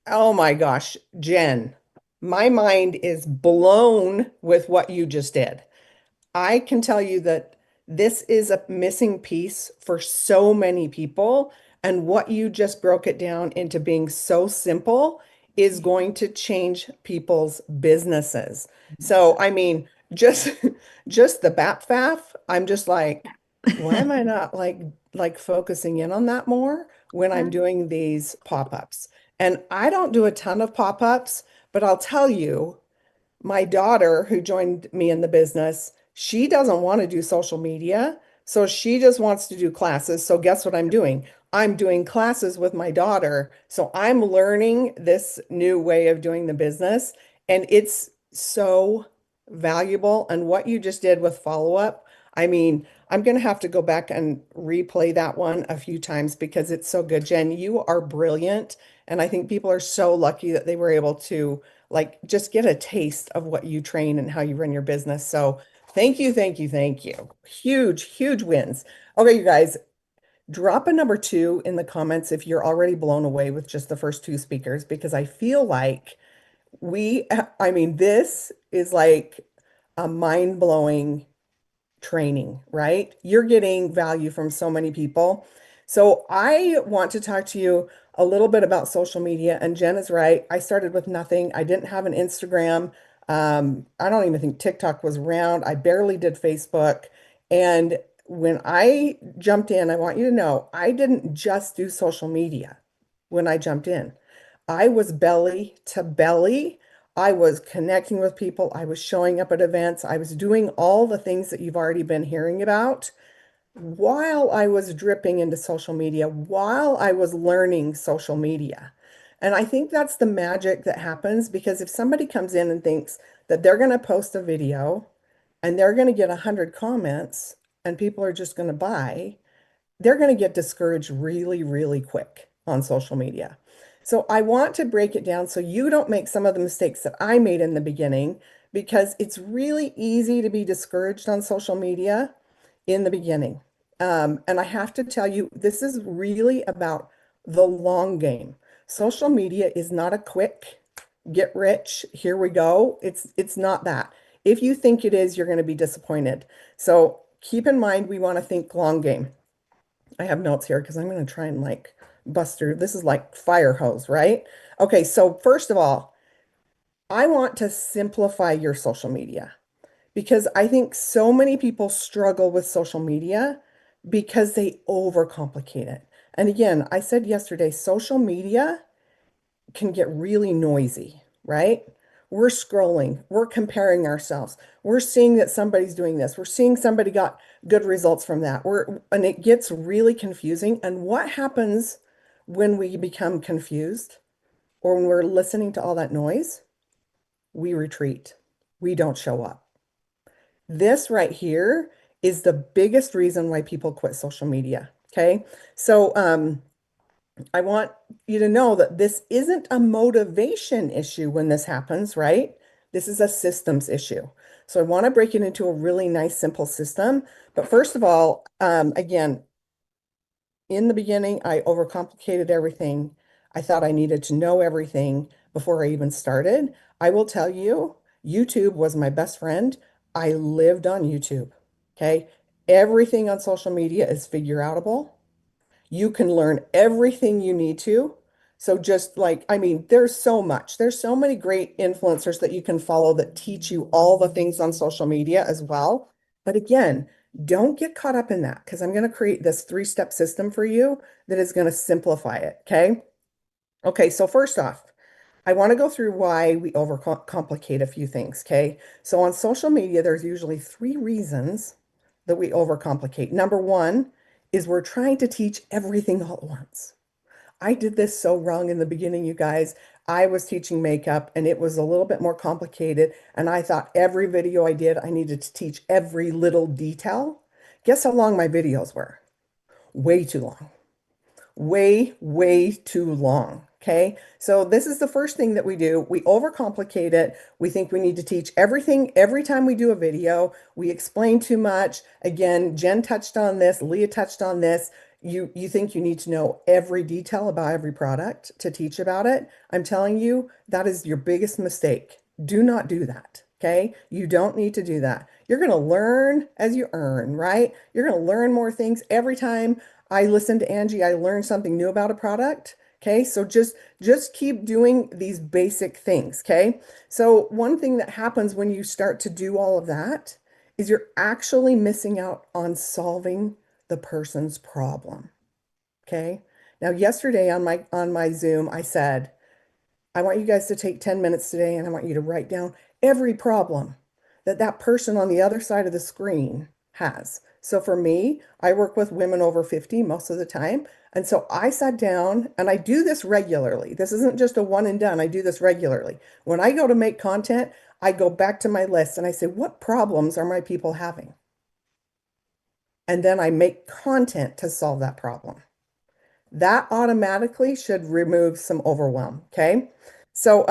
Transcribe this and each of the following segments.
Oh my gosh, Jen, my mind is blown with what you just did. I can tell you that this is a missing piece for so many people. And what you just broke it down into being so simple is going to change people's businesses. So, I mean, just just the BAPFAF, I'm just like, why am I not like focusing in on that more when I'm doing these pop-ups? And I don't do a ton of pop-ups, but I'll tell you, my daughter, who joined me in the business, she doesn't want to do social media. So she just wants to do classes. So guess what I'm doing? I'm doing classes with my daughter. So I'm learning this new way of doing the business. And it's so valuable. And what you just did with follow-up, I mean, I'm going to have to go back and replay that one a few times because it's so good. Jen, you are brilliant. And I think people are so lucky that they were able to like just get a taste of what you train and how you run your business. So thank you, thank you, thank you. Huge, huge wins. Okay, you guys, drop a number two in the comments if you're already blown away with just the first two speakers, because I feel like I mean, this is like a mind-blowing training, right? You're getting value from so many people. So I want to talk to you a little bit about social media. And Jen is right. I started with nothing. I didn't have an Instagram. I don't even think TikTok was around. I barely did Facebook. And when I jumped in, I want you to know, I didn't just do social media when I jumped in. I was belly to belly. I was connecting with people. I was showing up at events. I was doing all the things that you've already been hearing about while I was dripping into social media, while I was learning social media. And I think that's the magic that happens because if somebody comes in and thinks that they're going to post a video and they're going to get 100 comments and people are just going to buy, they're going to get discouraged really, really quick on social media. So I want to break it down so you don't make some of the mistakes that I made in the beginning because it's really easy to be discouraged on social media in the beginning. And I have to tell you, this is really about the long game. Social media is not a quick get rich, here we go. It's not that. If you think it is, you're going to be disappointed. So keep in mind, we want to think long game. I have notes here because I'm going to try and like bust through. This is like fire hose, right? Okay, so first of all, I want to simplify your social media because I think so many people struggle with social media because they overcomplicate it. And again, I said yesterday, social media can get really noisy, right? We're scrolling, we're comparing ourselves. We're seeing that somebody's doing this. We're seeing somebody got good results from that. And it gets really confusing. And what happens when we become confused or when we're listening to all that noise? We retreat. We don't show up. This right here is the biggest reason why people quit social media. Okay. So, I want you to know that this isn't a motivation issue when this happens, right? This is a systems issue. So I want to break it into a really nice, simple system. But first of all, again, in the beginning, I overcomplicated everything. I thought I needed to know everything before I even started. I will tell you, YouTube was my best friend. I lived on YouTube. Okay. Everything on social media is figure outable. You can learn everything you need to. So just like, I mean, there's so much. There's so many great influencers that you can follow that teach you all the things on social media as well. But again, don't get caught up in that because I'm going to create this three-step system for you that is going to simplify it. Okay. Okay. So first off, I want to go through why we overcomplicate a few things. Okay. So on social media, there's usually three reasons that we overcomplicate. Number one is we're trying to teach everything all at once. I did this so wrong in the beginning, you guys. I was teaching makeup and it was a little bit more complicated. And I thought every video I did, I needed to teach every little detail. Guess how long my videos were? Way too long. Way, way too long. Okay. So this is the first thing that we do. We overcomplicate it. We think we need to teach everything every time we do a video. We explain too much. Again, Jen touched on this. Leah touched on this. You think you need to know every detail about every product to teach about it. I'm telling you, that is your biggest mistake. Do not do that. Okay? You don't need to do that. You're going to learn as you earn, right? You're going to learn more things every time I listen to Angie, I learn something new about a product. Okay? So just keep doing these basic things, okay? So one thing that happens when you start to do all of that is you're actually missing out on solving the person's problem. Okay. Now, yesterday on my Zoom, I said, I want you guys to take 10 minutes today and I want you to write down every problem that that person on the other side of the screen has. So for me, I work with women over 50 most of the time. And so I sat down and I do this regularly. This isn't just a one and done. I do this regularly. When I go to make content, I go back to my list and I say, what problems are my people having? And then I make content to solve that problem. That automatically should remove some overwhelm. Okay. So,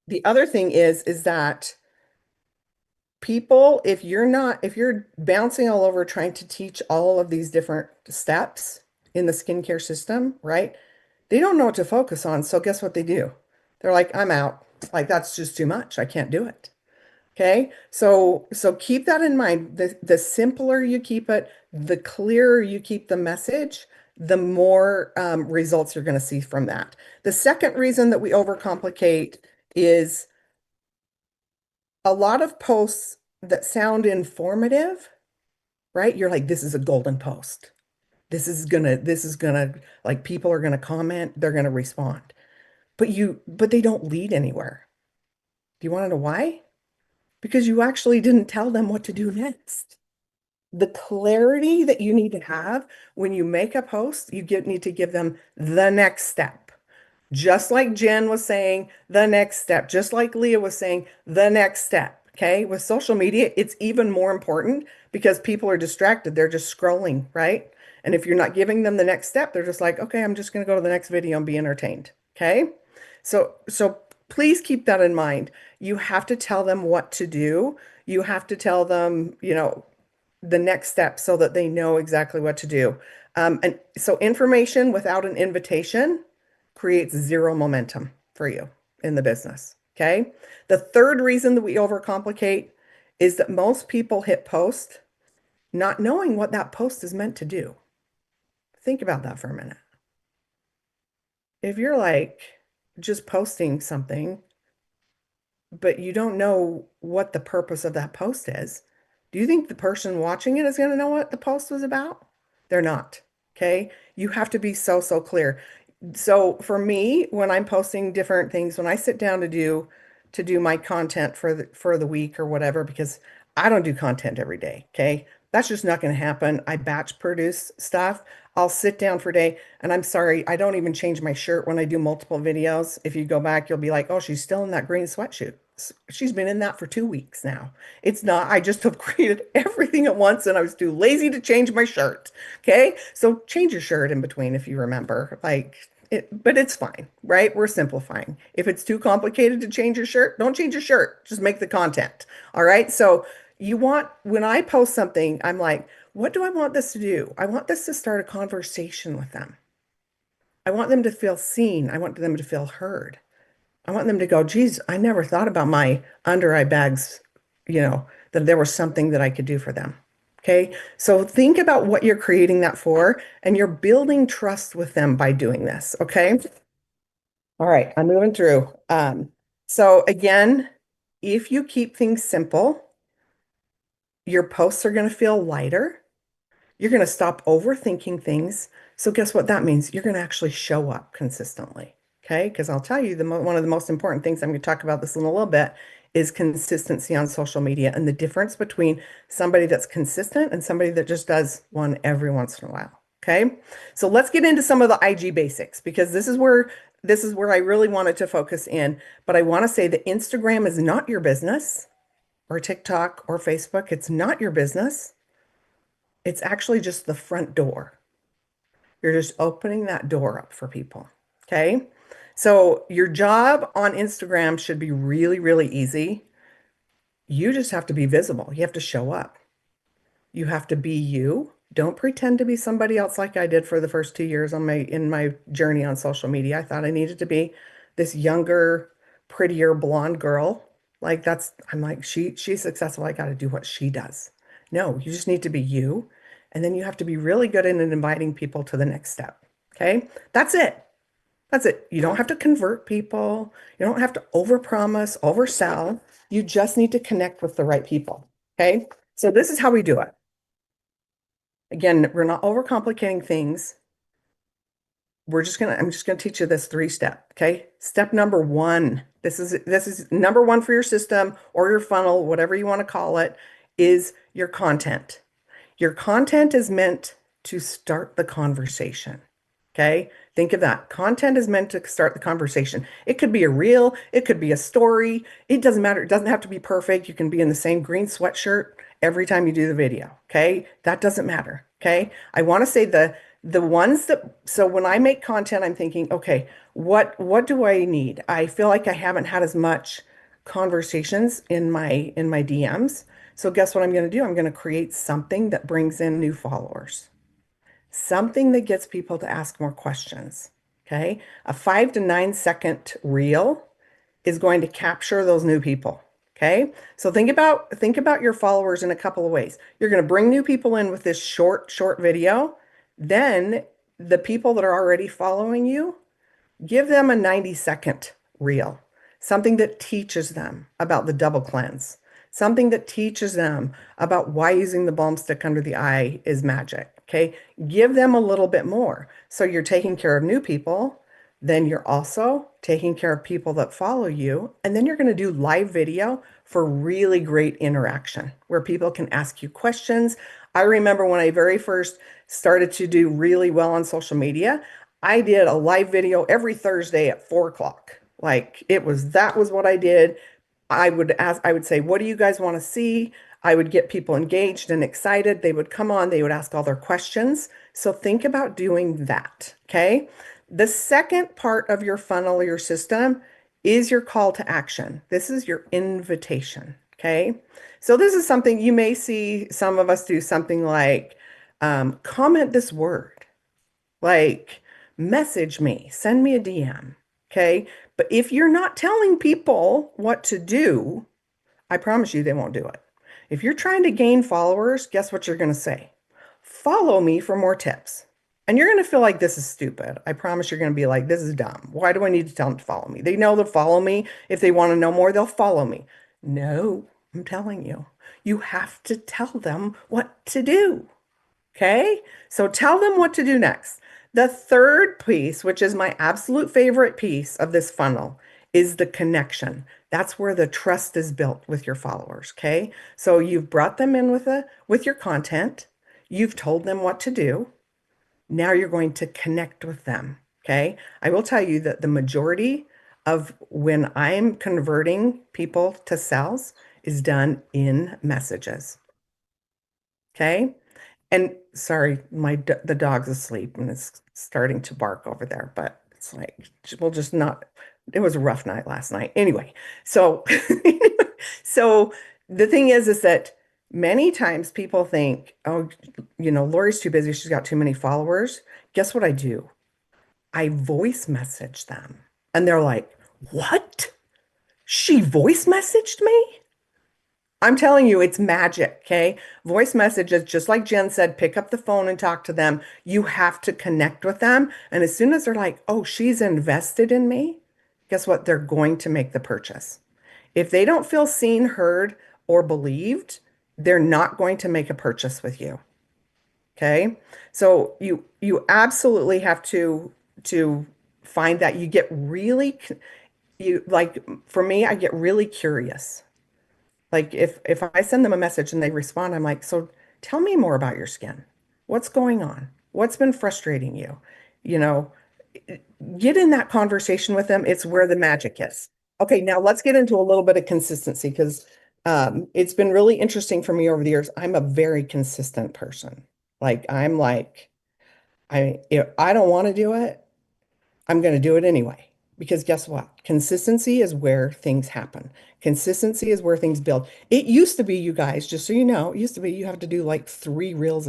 the other thing is that people, if you're bouncing all over trying to teach all of these different steps in the skincare system, right? They don't know what to focus on. So guess what they do? They're like, I'm out. Like, that's just too much. I can't do it. Okay, so keep that in mind. The simpler you keep it, the clearer you keep the message, the more results you're going to see from that. The second reason that we overcomplicate is a lot of posts that sound informative, right? You're like, this is a golden post. This is gonna, like people are gonna comment, they're gonna respond. But they don't lead anywhere. Do you want to know why? Because you actually didn't tell them what to do next. The clarity that you need to have when you make a post, need to give them the next step. Just like Jen was saying, the next step. Just like Leah was saying, the next step. Okay. With social media, it's even more important because people are distracted. They're just scrolling, right? And if you're not giving them the next step, they're just like, okay, I'm just going to go to the next video and be entertained. Okay. So please keep that in mind. You have to tell them what to do. You have to tell them, the next step so that they know exactly what to do. And so information without an invitation creates zero momentum for you in the business. Okay. The third reason that we overcomplicate is that most people hit post not knowing what that post is meant to do. Think about that for a minute. If you're like just posting something, but you don't know what the purpose of that post is, do you think the person watching it is going to know what the post was about? They're not. Okay. You have to be so clear. So for me, when I'm posting different things, when I sit down to do my content for the week or whatever, because I don't do content every day, okay? That's just not going to happen. I batch produce stuff. I'll sit down for a day, and I'm sorry, I don't even change my shirt when I do multiple videos. If you go back, you'll be like, oh, she's still in that green sweatshirt. She's been in that for 2 weeks now. It's not, I just have created everything at once and I was too lazy to change my shirt. Okay. So change your shirt in between if you remember. But it's fine, right? We're simplifying. If it's too complicated to change your shirt, don't change your shirt. Just make the content. All right. So when I post something, I'm like, what do I want this to do? I want this to start a conversation with them. I want them to feel seen. I want them to feel heard. I want them to go, geez, I never thought about my under eye bags, that there was something that I could do for them. Okay. So think about what you're creating that for, and you're building trust with them by doing this. Okay. All right. I'm moving through. So again, if you keep things simple, your posts are going to feel lighter. You're going to stop overthinking things. So guess what that means? You're going to actually show up consistently. Okay. Because I'll tell you, one of the most important things, I'm going to talk about this in a little bit, is consistency on social media and the difference between somebody that's consistent and somebody that just does one every once in a while. Okay. So let's get into some of the IG basics, because this is where I really wanted to focus in. But I want to say that Instagram is not your business, or TikTok or Facebook. It's not your business. It's actually just the front door. You're just opening that door up for people. Okay. So your job on Instagram should be really, really easy. You just have to be visible. You have to show up. You have to be you. Don't pretend to be somebody else like I did for the first 2 years on my journey on social media. I thought I needed to be this younger, prettier blonde girl. Like I'm like, she's successful. I got to do what she does. No, you just need to be you. And then you have to be really good in inviting people to the next step. Okay? That's it. That's it. You don't have to convert people. You don't have to overpromise, oversell. You just need to connect with the right people. Okay? So this is how we do it. Again, we're not overcomplicating things. I'm just gonna teach you this 3 step. Okay. Step number one. This is number one for your system or your funnel, whatever you want to call it, is your content. Your content is meant to start the conversation. Okay. Think of that. Content is meant to start the conversation. It could be a reel, it could be a story. It doesn't matter. It doesn't have to be perfect. You can be in the same green sweatshirt every time you do the video. Okay. That doesn't matter. Okay. I want to say the ones that so when I make content, I'm thinking, okay, what do I need? I feel like I haven't had as much conversations in my DMs. So guess what I'm going to do? I'm going to create something that brings in new followers, something that gets people to ask more questions. Okay. A 5 to 9 second reel is going to capture those new people. Okay. So think about your followers in a couple of ways. You're going to bring new people in with this short video. Then the people that are already following you, give them a 90-second reel, something that teaches them about the double cleanse, something that teaches them about why using the balm stick under the eye is magic. Okay. Give them a little bit more. So you're taking care of new people. Then you're also taking care of people that follow you. And then you're going to do live video for really great interaction where people can ask you questions. I remember when I very first started to do really well on social media, I did a live video every Thursday at 4 o'clock. Like that was what I did. I would say, what do you guys want to see? I would get people engaged and excited. They would come on, they would ask all their questions. So think about doing that. Okay. The second part of your funnel or your system is your call to action. This is your invitation. Okay. So this is something you may see some of us do something like comment this word, like message me, send me a DM. Okay. But if you're not telling people what to do, I promise you they won't do it. If you're trying to gain followers, guess what you're going to say? Follow me for more tips. And you're going to feel like this is stupid. I promise you're going to be like, this is dumb. Why do I need to tell them to follow me? They know they'll follow me. If they want to know more, they'll follow me. No, I'm telling you, you have to tell them what to do. Okay. So tell them what to do next. The third piece, which is my absolute favorite piece of this funnel, is the connection. That's where the trust is built with your followers. Okay. So you've brought them in with your content. You've told them what to do. Now you're going to connect with them. Okay. I will tell you that the majority of when I'm converting people to sales is done in messages. Okay. And sorry, the dog's asleep and it's starting to bark over there, but it's like we'll just not. It was a rough night last night. Anyway, so so the thing is that many times people think, oh, Lori's too busy. She's got too many followers. Guess what I do? I voice message them, and they're like, "What? She voice messaged me?" I'm telling you, it's magic, okay? Voice messages, just like Jen said, pick up the phone and talk to them. You have to connect with them. And as soon as they're like, oh, she's invested in me, guess what? They're going to make the purchase. If they don't feel seen, heard, or believed, they're not going to make a purchase with you. Okay? So you absolutely have to find that you get really you like for me, I get really curious. Like if I send them a message and they respond, I'm like, so tell me more about your skin. What's going on? What's been frustrating you? You know, get in that conversation with them. It's where the magic is. Okay, now let's get into a little bit of consistency because it's been really interesting for me over the years. I'm a very consistent person. Like I'm like, if I don't want to do it, I'm going to do it anyway. Because guess what? Consistency is where things happen. Consistency is where things build. It used to be, you guys, just so you know, it used to be you have to do like 3 reels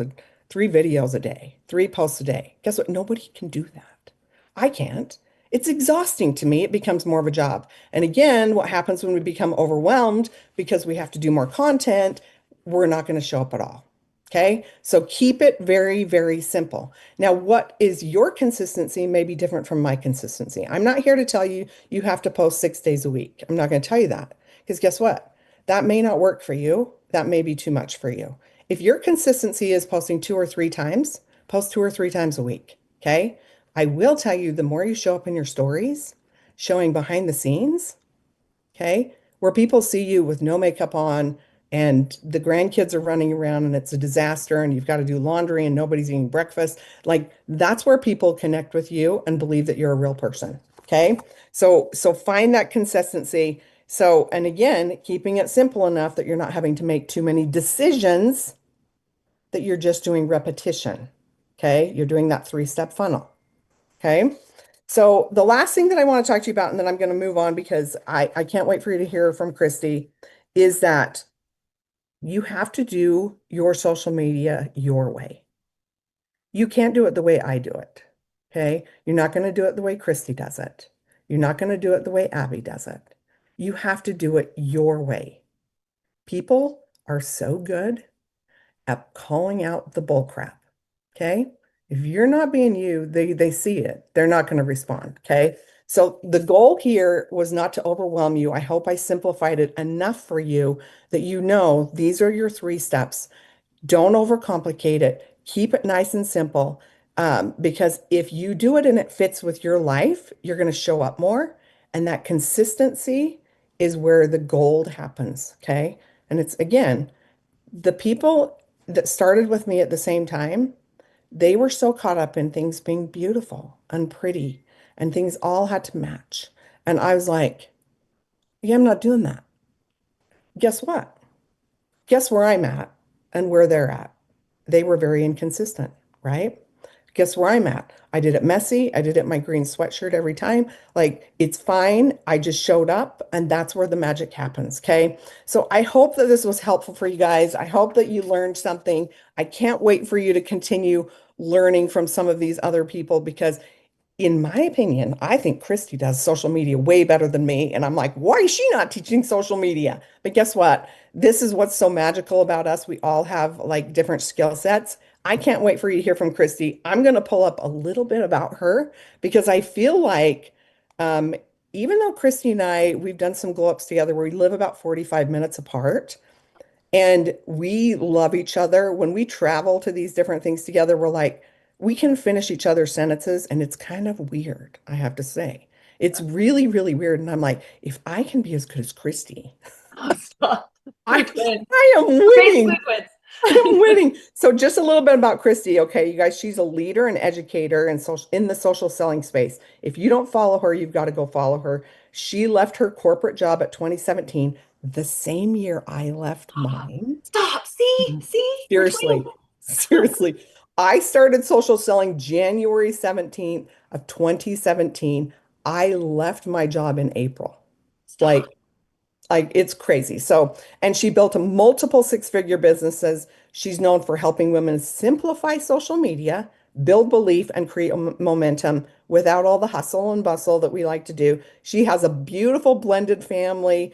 three videos a day, three posts a day. Guess what? Nobody can do that. I can't. It's exhausting to me. It becomes more of a job. And again, what happens when we become overwhelmed because we have to do more content, we're not going to show up at all. Okay. So keep it very, very simple. Now, what is your consistency may be different from my consistency. I'm not here to tell you you have to post 6 days a week. I'm not going to tell you that because guess what? That may not work for you. That may be too much for you. If your consistency is posting 2 or 3 times, post 2 or 3 times a week. Okay. I will tell you the more you show up in your stories, showing behind the scenes, okay, where people see you with no makeup on and the grandkids are running around and it's a disaster and you've got to do laundry and nobody's eating breakfast, like that's where people connect with you and believe that you're a real person. Okay. So find that consistency. So, and again, keeping it simple enough that you're not having to make too many decisions, that you're just doing repetition. Okay. You're doing that 3-step funnel. Okay. So the last thing that I want to talk to you about, and then I'm going to move on because I can't wait for you to hear from Christy, is that you have to do your social media your way. You can't do it the way I do it. Okay. You're not going to do it the way Christy does it. You're not going to do it the way Abby does it. You have to do it your way. People are so good at calling out the bull crap. Okay. If you're not being you, they see it. They're not going to respond. Okay. So the goal here was not to overwhelm you. I hope I simplified it enough for you that you know these are your 3 steps. Don't overcomplicate it. Keep it nice and simple. Because if you do it and it fits with your life, you're going to show up more. And that consistency is where the gold happens. Okay. And it's again, the people that started with me at the same time, they were so caught up in things being beautiful and pretty and things all had to match. And I was like, yeah, I'm not doing that. Guess what? Guess where I'm at and where they're at. They were very inconsistent, right? Guess where I'm at? I did it messy. I did it in my green sweatshirt every time. Like, it's fine. I just showed up, and that's where the magic happens. Okay. So I hope that this was helpful for you guys. I hope that you learned something. I can't wait for you to continue learning from some of these other people because in my opinion, I think Christy does social media way better than me. And I'm like, why is she not teaching social media? But guess what? This is what's so magical about us. We all have like different skill sets. I can't wait for you to hear from Christy. I'm going to pull up a little bit about her because I feel like, um, even though Christy and I, we've done some glow ups together where we live about 45 minutes apart, and we love each other. When we travel to these different things together, we're like, we can finish each other's sentences, and it's kind of weird, I have to say. It's really, really weird. And I'm like, if I can be as good as Christy, Oh, stop. I, We're twins. I am We're basically winning. twins. I'm winning. So just a little bit about Christy, okay, you guys, she's a leader and educator in the social selling space. If you don't follow her, you've got to go follow her. She left her corporate job at 2017, the same year I left mine. Stop. See? Mhm. See? We're twins. Seriously, seriously. I started social selling January 17th of 2017. I left my job in April. Stop. Like it's crazy. So, and she built a multiple 6-figure businesses. She's known for helping women simplify social media, build belief, and create momentum without all the hustle and bustle that we like to do. She has a beautiful blended family.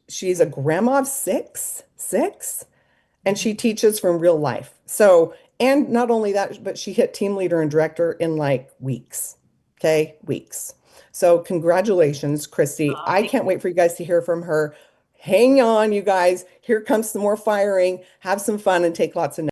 She's a grandma of six, and she teaches from real life. So, and not only that, but she hit team leader and director in like weeks. Okay, weeks. So, congratulations, Christy. Stop. I can't wait for you guys to hear from her. Hang on, you guys. Here comes some more firing. Have some fun and take lots of notes.